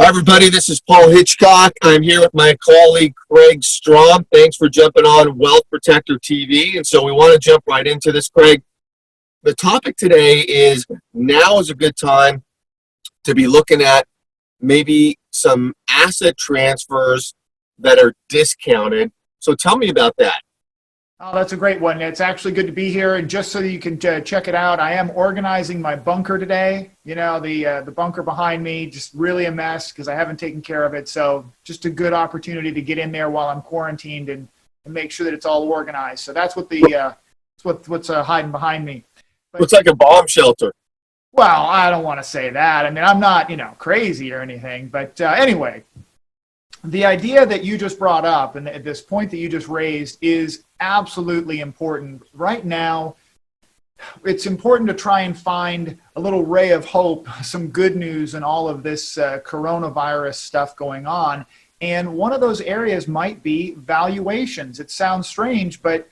Hi, everybody. This is Paul Hitchcock. I'm here with my colleague, Kraig. Thanks for jumping on Wealth Protector TV. And so we want to jump right into this, Kraig. The topic today is now is a good time to be looking at maybe some asset transfers that are discounted. So tell me about that. Oh, that's a great one. It's actually good to be here. And just so you can check it out, I am organizing my bunker today. You know, the bunker behind me, just really a mess because I haven't taken care of it. So just a good opportunity to get in there while I'm quarantined and make sure that it's all organized. So that's what what's hiding behind me. But, looks like a bomb shelter. Well, I don't want to say that. I mean, I'm not, crazy or anything. But anyway, the idea that you just brought up and this point that you just raised is absolutely important. Right now, it's important to try and find a little ray of hope, some good news in all of this coronavirus stuff going on. And one of those areas might be valuations. It sounds strange, but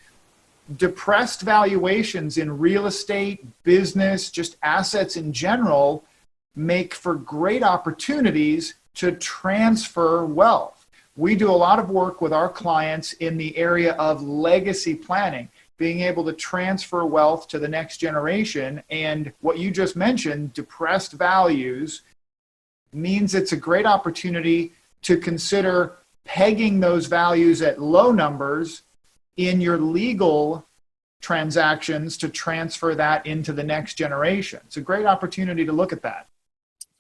depressed valuations in real estate, business, just assets in general make for great opportunities to transfer wealth. We do a lot of work with our clients in the area of legacy planning, being able to transfer wealth to the next generation. And what you just mentioned, depressed values, means it's a great opportunity to consider pegging those values at low numbers in your legal transactions to transfer that into the next generation. It's a great opportunity to look at that.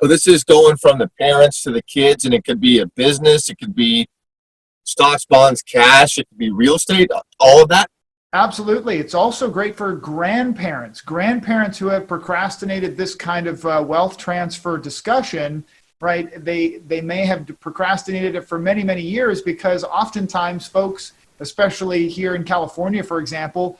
So this is going from the parents to the kids, and it could be a business, it could be stocks, bonds, cash, it could be real estate, all of that. Absolutely. It's also great for grandparents who have procrastinated this kind of wealth transfer discussion, right? They may have procrastinated it for many, many years because oftentimes folks, especially here in California, for example,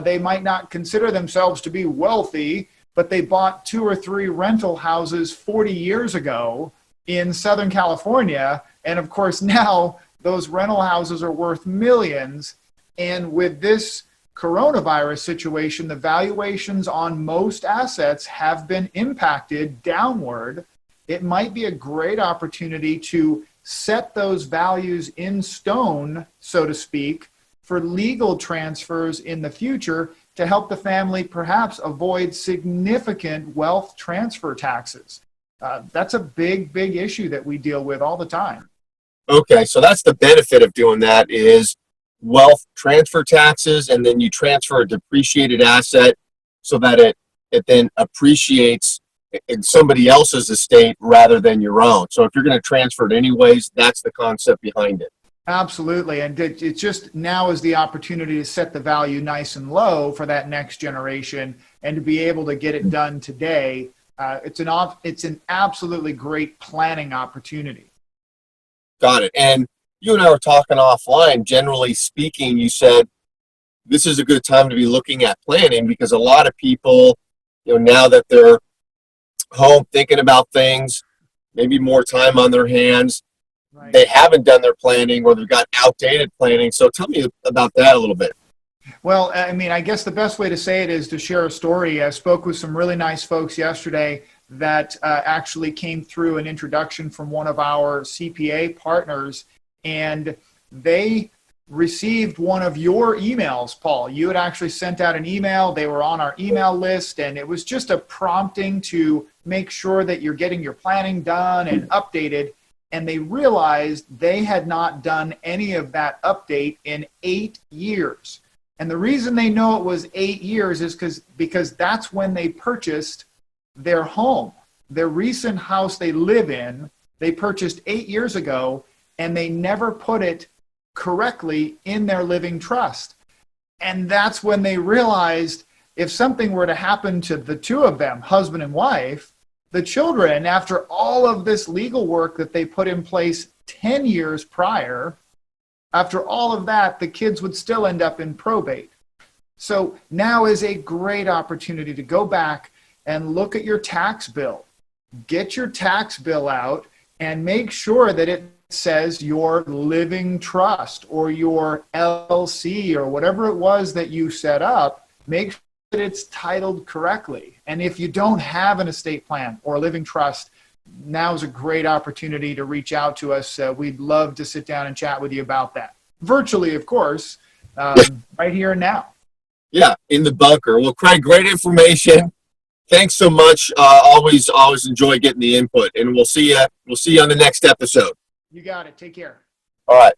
they might not consider themselves to be wealthy, but they bought 2 or 3 rental houses 40 years ago in Southern California. And of course, now those rental houses are worth millions. And with this coronavirus situation, the valuations on most assets have been impacted downward. It might be a great opportunity to set those values in stone, so to speak, for legal transfers in the future to help the family perhaps avoid significant wealth transfer taxes. That's a big issue that we deal with all the time. Okay, so that's the benefit of doing that is wealth transfer taxes, and then you transfer a depreciated asset so that it then appreciates in somebody else's estate rather than your own. So if you're going to transfer it anyways, that's the concept behind it. Absolutely. And it's just now is the opportunity to set the value nice and low for that next generation and to be able to get it done today. It's an absolutely great planning opportunity. Got it. And you and I were talking offline. Generally speaking, you said this is a good time to be looking at planning because a lot of people, now that they're home thinking about things, maybe more time on their hands, right, they haven't done their planning or they've got outdated planning. So tell me about that a little bit. Well, I mean, I guess the best way to say it is to share a story. I spoke with some really nice folks yesterday that actually came through an introduction from one of our CPA partners, and they received one of your emails, Paul. You had actually sent out an email. They were on our email list, and it was just a prompting to make sure that you're getting your planning done and updated. And they realized they had not done any of that update in 8 years. And the reason they know it was 8 years is because that's when they purchased their home. Their recent house they live in, they purchased 8 years ago, and they never put it correctly in their living trust. And that's when they realized if something were to happen to the two of them, husband and wife, the children, after all of this legal work that they put in place 10 years prior, after all of that, the kids would still end up in probate. So now is a great opportunity to go back and look at your tax bill. Get your tax bill out and make sure that it says your living trust or your LLC or whatever it was that you set up. Make sure that it's titled correctly. And if you don't have an estate plan or a living trust, now is a great opportunity to reach out to us. We'd love to sit down and chat with you about that. Virtually, of course, right here and now. Yeah, in the bunker. Well, Kraig, great information. Thanks so much. Always enjoy getting the input, and we'll see you on the next episode. You got it. Take care. All right.